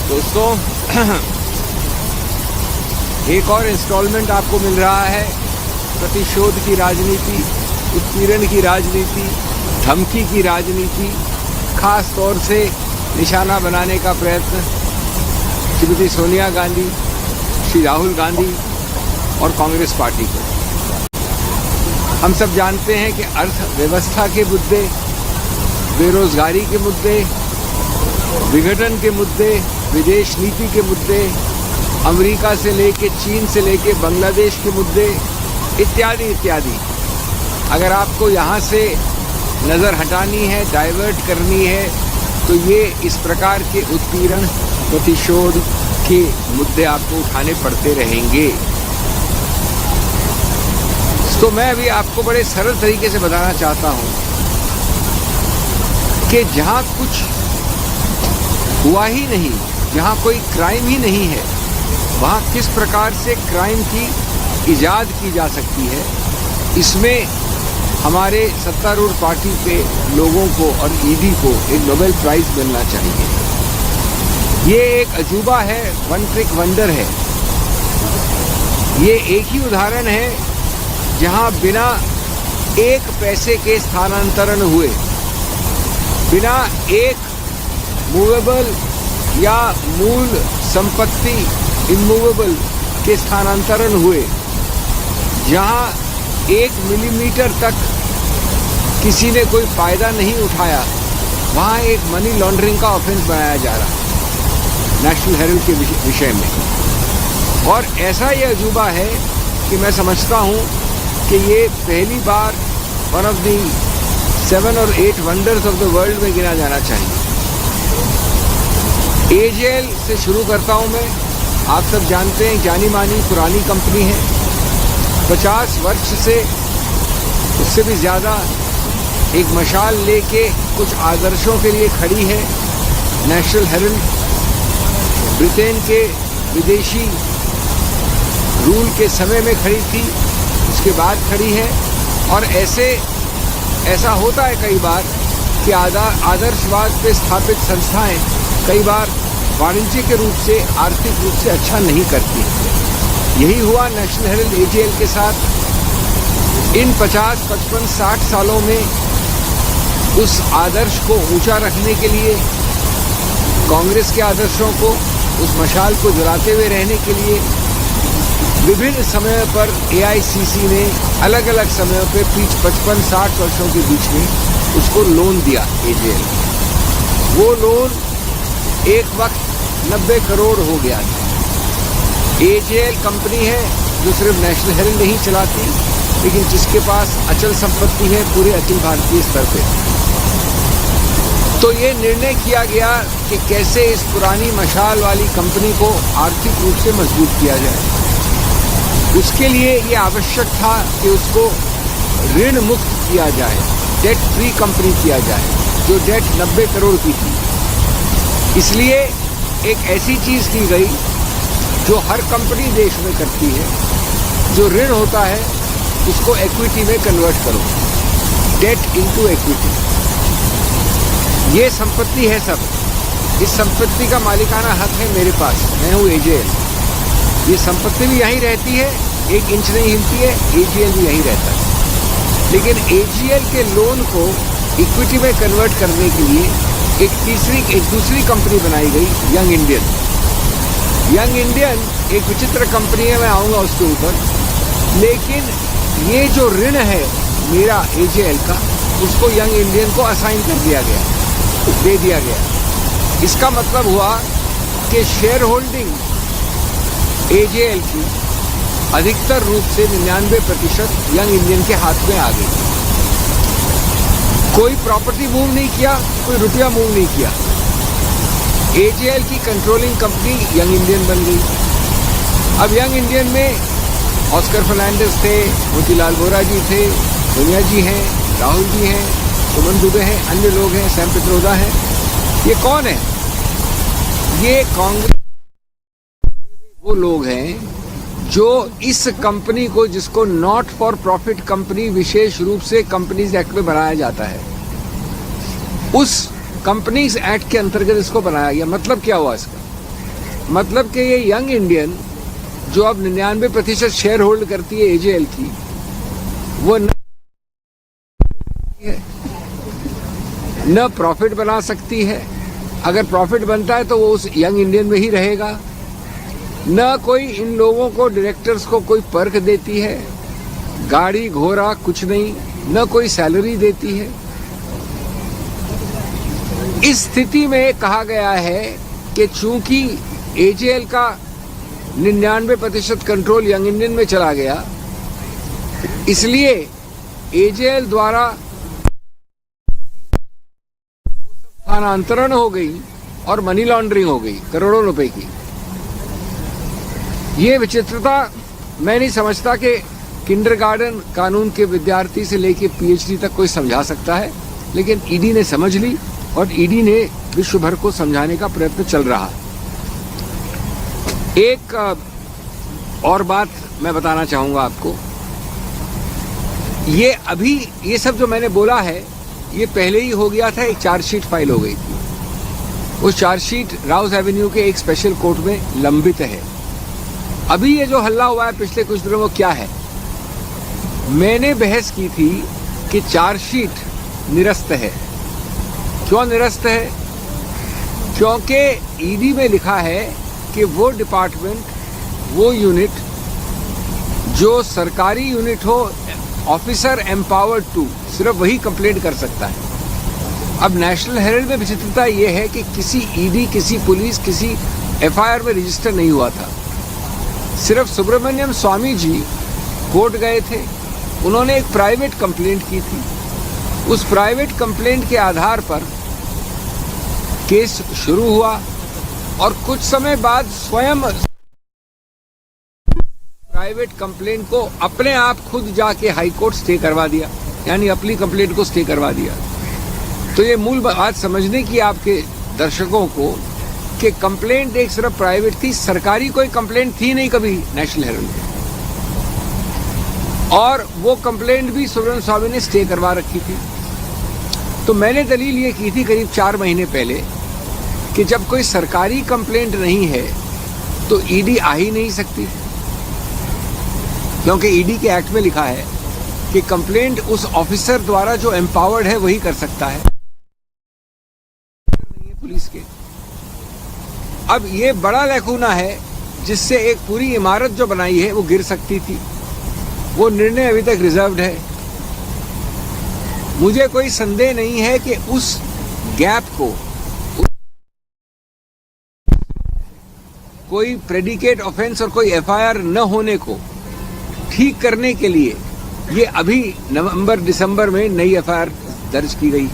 दोस्तों, एक और इंस्टॉलमेंट आपको मिल रहा है प्रतिशोध की राजनीति, उत्पीड़न की राजनीति, धमकी की राजनीति, खास तौर से निशाना बनाने का प्रयत्न श्रीमती सोनिया गांधी, श्री राहुल गांधी और कांग्रेस पार्टी को। हम सब जानते हैं कि अर्थव्यवस्था के मुद्दे, बेरोजगारी के मुद्दे, विघटन के मुद्दे, विदेश नीति के मुद्दे, अमेरिका से लेके चीन से लेके बांग्लादेश के मुद्दे इत्यादि इत्यादि, अगर आपको यहाँ से नज़र हटानी है, डाइवर्ट करनी है, तो ये इस प्रकार के उत्पीड़न, प्रतिशोध के मुद्दे आपको उठाने पड़ते रहेंगे। तो मैं अभी आपको बड़े सरल तरीके से बताना चाहता हूँ कि जहाँ कुछ हुआ ही नहीं, जहाँ कोई क्राइम ही नहीं है, वहाँ किस प्रकार से क्राइम की इजाद की जा सकती है। इसमें हमारे सत्तारूढ़ पार्टी के लोगों को और ईडी को एक नोबेल प्राइज मिलना चाहिए। ये एक अजूबा है, वन ट्रिक वंडर है। ये एक ही उदाहरण है जहाँ बिना एक पैसे के स्थानांतरण हुए, बिना एक मूवेबल या मूल संपत्ति इमूवेबल के स्थानांतरण हुए, जहाँ 1 मिलीमीटर तक किसी ने कोई फायदा नहीं उठाया, वहाँ एक मनी लॉन्ड्रिंग का ऑफेंस बनाया जा रहा है नेशनल हेरल्ड के विषय में। और ऐसा ये अजूबा है कि मैं समझता हूँ कि ये पहली बार वन ऑफ दी 7 और 8 वंडर्स ऑफ द वर्ल्ड में गिना जाना चाहिए। एजेएल से शुरू करता हूँ मैं। आप सब जानते हैं जानी मानी पुरानी कंपनी है, 50 वर्ष से उससे भी ज़्यादा एक मशाल लेके कुछ आदर्शों के लिए खड़ी है। नेशनल हेरल्ड ब्रिटेन के विदेशी रूल के समय में खड़ी थी, उसके बाद खड़ी है। और ऐसा होता है कई बार कि आदर्शवाद पे स्थापित संस्थाएं कई बार वाणिज्यिक रूप से, आर्थिक रूप से अच्छा नहीं करती। यही हुआ नेशनल हेरल्ड एजेएल के साथ। इन 50, 55, 60 सालों में उस आदर्श को ऊंचा रखने के लिए, कांग्रेस के आदर्शों को, उस मशाल को जलाते हुए रहने के लिए विभिन्न समयों पर एआईसीसी ने अलग अलग समयों पे 55-60 वर्षों के बीच में उसको लोन दिया एजेएल। वो लोन एक वक्त 90 करोड़ हो गया था। एजेएल कंपनी है जो सिर्फ नेशनल हेरल्ड नहीं चलाती, लेकिन जिसके पास अचल संपत्ति है पूरे अखिल भारतीय स्तर पे। तो ये निर्णय किया गया कि कैसे इस पुरानी मशाल वाली कंपनी को आर्थिक रूप से मजबूत किया जाए। उसके लिए ये आवश्यक था कि उसको ऋण मुक्त किया जाए, डेट फ्री कंपनी किया जाए, जो डेट 90 करोड़ की थी। इसलिए एक ऐसी चीज़ की गई जो हर कंपनी देश में करती है, जो ऋण होता है उसको इक्विटी में कन्वर्ट करो, डेट इनटू इक्विटी। ये संपत्ति है सब, इस संपत्ति का मालिकाना हक है मेरे पास, मैं हूँ एजेएल। ये संपत्ति भी यहीं रहती है, 1 इंच नहीं हिलती है, एजेएल भी यहीं रहता है। लेकिन एजेएल के लोन को इक्विटी में कन्वर्ट करने के लिए एक दूसरी कंपनी बनाई गई, यंग इंडियन। यंग इंडियन एक विचित्र कंपनी है, मैं आऊँगा उसके ऊपर। लेकिन ये जो ऋण है मेरा एजेएल का, उसको यंग इंडियन को असाइन कर दिया गया, दे दिया गया। इसका मतलब हुआ कि शेयर होल्डिंग एजेएल की अधिकतर रूप से 99% यंग इंडियन के हाथ में आ गई। कोई प्रॉपर्टी मूव नहीं किया, कोई रुपया मूव नहीं किया। एजेएल की कंट्रोलिंग कंपनी यंग इंडियन बन गई। अब यंग इंडियन में ऑस्कर फर्नांडिस थे, मोतीलाल वोरा जी थे, सोनिया जी हैं, राहुल जी हैं, सुमन दुबे हैं, अन्य लोग हैं, सैम पित्रोदा हैं। ये कौन है? ये कांग्रेस वो लोग हैं जो इस कंपनी को, जिसको नॉट फॉर प्रॉफिट कंपनी विशेष रूप से कंपनीज एक्ट में बनाया जाता है, उस कंपनीज एक्ट के अंतर्गत इसको बनाया गया। मतलब क्या हुआ इसका? मतलब कि ये यंग इंडियन जो अब 99% शेयर होल्ड करती है एजेएल की, वो न प्रॉफिट बना सकती है। अगर प्रॉफिट बनता है तो वो उस यंग इंडियन में ही रहेगा। न कोई इन लोगों को, डायरेक्टर्स को कोई पर्क देती है, गाड़ी घोड़ा कुछ नहीं, न कोई सैलरी देती है। इस स्थिति में कहा गया है कि चूंकि एजेएल का 99% कंट्रोल यंग इंडियन में चला गया, इसलिए एजेएल द्वारा स्थानांतरण हो गई और मनी लॉन्ड्रिंग हो गई करोड़ों रुपए की। ये विचित्रता मैं नहीं समझता कि किंडरगार्टन कानून के विद्यार्थी से लेकर पीएचडी तक कोई समझा सकता है, लेकिन ईडी ने समझ ली और ईडी ने विश्व भर को समझाने का प्रयत्न चल रहा है। एक और बात मैं बताना चाहूंगा आपको, ये सब जो मैंने बोला है ये पहले ही हो गया था। एक चार्जशीट फाइल हो गई थी, उस चार्जशीट राउस एवेन्यू के एक स्पेशल कोर्ट में लंबित है। अभी ये जो हल्ला हुआ है पिछले कुछ दिनों वो क्या है? मैंने बहस की थी कि चार्जशीट निरस्त है। क्यों निरस्त है? क्योंकि ईडी में लिखा है कि वो डिपार्टमेंट, वो यूनिट जो सरकारी यूनिट हो, ऑफिसर एम्पावर्ड टू, सिर्फ वही कंप्लेंट कर सकता है। अब नेशनल हेराल्ड में विचित्रता ये है कि किसी ईडी, किसी पुलिस, किसी एफआईआर में रजिस्टर नहीं हुआ था। सिर्फ सुब्रमण्यम स्वामी जी कोर्ट गए थे, उन्होंने एक प्राइवेट कंप्लेंट की थी। उस प्राइवेट कंप्लेंट के आधार पर केस शुरू हुआ और कुछ समय बाद स्वयं प्राइवेट कंप्लेंट को अपने आप खुद जाके हाई कोर्ट स्टे करवा दिया, यानी अपनी कंप्लेंट को स्टे करवा दिया। तो ये मूल बात समझने की आपके दर्शकों को कि कंप्लेंट एक सिर्फ प्राइवेट थी, सरकारी कोई कंप्लेंट थी नहीं कभी नेशनल हेराल्ड में। और वो कंप्लेंट भी सुब्रमण्यम स्वामी ने स्टे करवा रखी थी। तो मैंने दलील ये की थी करीब 4 महीने पहले कि जब कोई सरकारी कंप्लेंट नहीं है तो ईडी आ ही नहीं सकती, क्योंकि ईडी के एक्ट में लिखा है कि कंप्लेंट उस ऑफिसर द्वारा जो एम्पावर्ड है वही कर सकता है, नहीं है पुलिस के। अब ये बड़ा लैकूना है जिससे एक पूरी इमारत जो बनाई है वो गिर सकती थी। वो निर्णय अभी तक रिजर्व्ड है। मुझे कोई संदेह नहीं है कि उस गैप को, कोई प्रेडिकेट ऑफेंस और कोई एफआईआर न होने को ठीक करने के लिए ये अभी नवंबर-दिसंबर में नई एफआईआर दर्ज की गई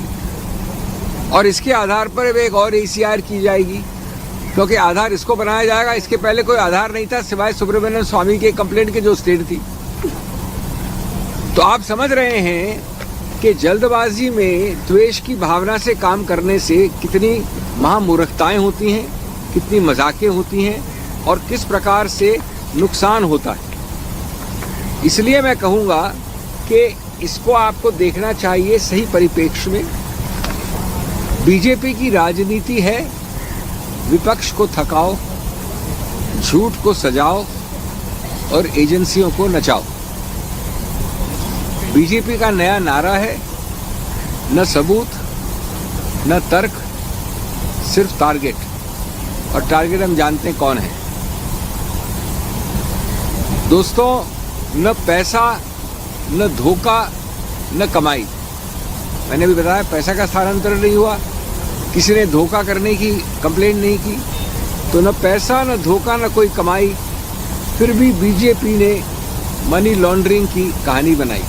और इसके आधार पर एक और एसीआर की जाएगी, क्योंकि आधार इसको बनाया जाएगा। इसके पहले कोई आधार नहीं था सिवाय सुब्रमण्यम स्वामी के कंप्लेंट के जो स्टेट थी। तो आप समझ रहे हैं कि जल्दबाजी में द्वेष की भावना से काम करने से कितनी महामूर्खताएं होती हैं, कितनी मजाकें होती हैं और किस प्रकार से नुकसान होता है। इसलिए मैं कहूँगा कि इसको आपको देखना चाहिए सही परिप्रेक्ष्य में। बीजेपी की राजनीति है विपक्ष को थकाओ, झूठ को सजाओ और एजेंसियों को नचाओ। बीजेपी का नया नारा है, न सबूत न तर्क, सिर्फ टारगेट, और टारगेट हम जानते हैं कौन है। दोस्तों, न पैसा, न धोखा, न कमाई। मैंने भी बताया पैसा का स्थानांतरण नहीं हुआ, किसी ने धोखा करने की कंप्लेंट नहीं की, तो न पैसा, न धोखा, न कोई कमाई। फिर भी बीजेपी ने मनी लॉन्ड्रिंग की कहानी बनाई।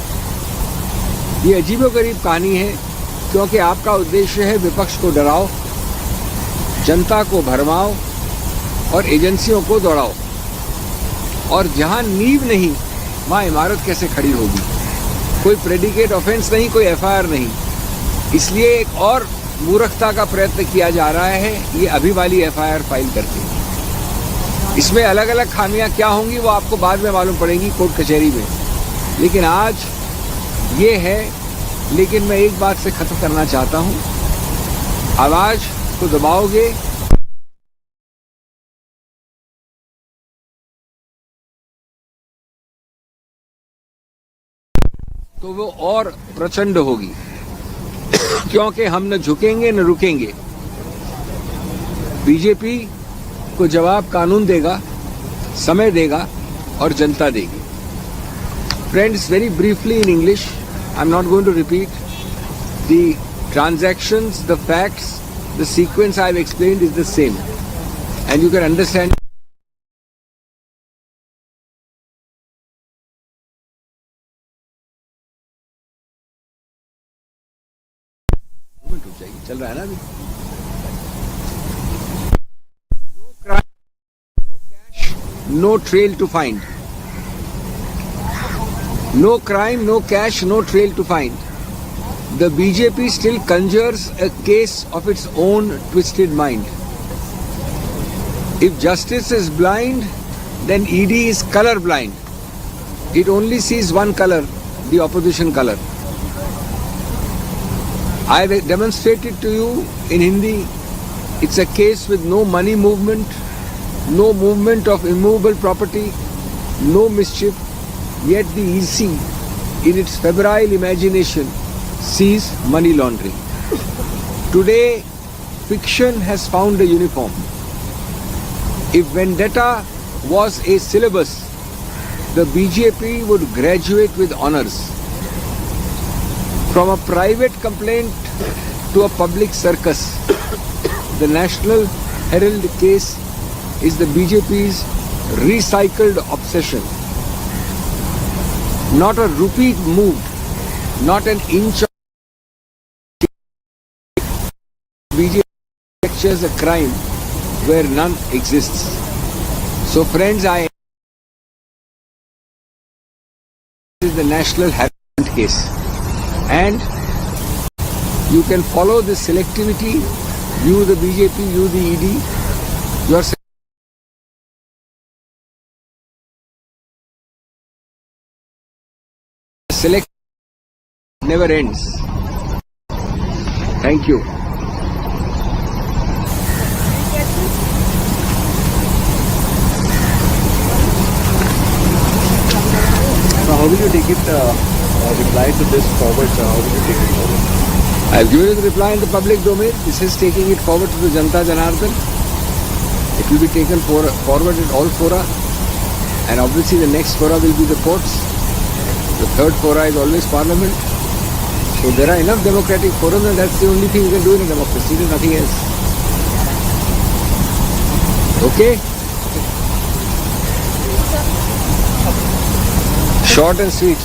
ये अजीबोगरीब कहानी है, क्योंकि आपका उद्देश्य है विपक्ष को डराओ, जनता को भरमाओ और एजेंसियों को दौड़ाओ, और जहां नींव नहीं वहां इमारत कैसे खड़ी होगी। कोई प्रेडिकेट ऑफेंस नहीं, कोई एफआईआर नहीं। इसलिए एक और मूर्खता का प्रयत्न किया जा रहा है ये अभी वाली एफआईआर फाइल करके। इसमें अलग अलग खामियां क्या होंगी वो आपको बाद में मालूम पड़ेगी कोर्ट कचहरी में, लेकिन आज ये है। लेकिन मैं एक बात से खत्म करना चाहता हूं, आवाज को दबाओगे तो वो और प्रचंड होगी, क्योंकि हम न झुकेंगे न रुकेंगे। बीजेपी को जवाब कानून देगा, समय देगा और जनता देगी। Friends, very briefly in English, I'm not going to repeat. The transactions, the facts, the sequence I've explained is the same. And you can understand. चल रहा है ना अभी। No crime, no cash, no trail to find. No crime, no cash, no trail to find. The BJP still conjures a case of its own twisted mind. If justice is blind, then ED is color blind. It only sees one color, the opposition color. I have demonstrated to you in Hindi, it's a case with no money movement, no movement of immovable property, no mischief, yet the EC, in its febrile imagination, sees money laundering. Today, fiction has found a uniform. If vendetta was a syllabus, the BJP would graduate with honors. From a private complaint to a public circus, the National Herald case is the BJP's recycled obsession. Not a rupee moved, not an inch of BJP lectures a crime where none exists. So friends, this is the National Herald case. And you can follow the selectivity, you the BJP, you the ED, your select never ends. Thank you. Now, how will you take it, reply to this forward? How will you take it forward? I have given you the reply in the public domain. This is taking it forward to the Janata Janardhan. It will be taken forward at all fora. And obviously the next fora will be the courts. The third fora is always Parliament. So there are enough democratic forums, and that's the only thing you can do in a democracy. There's nothing else. Okay? Short and sweet.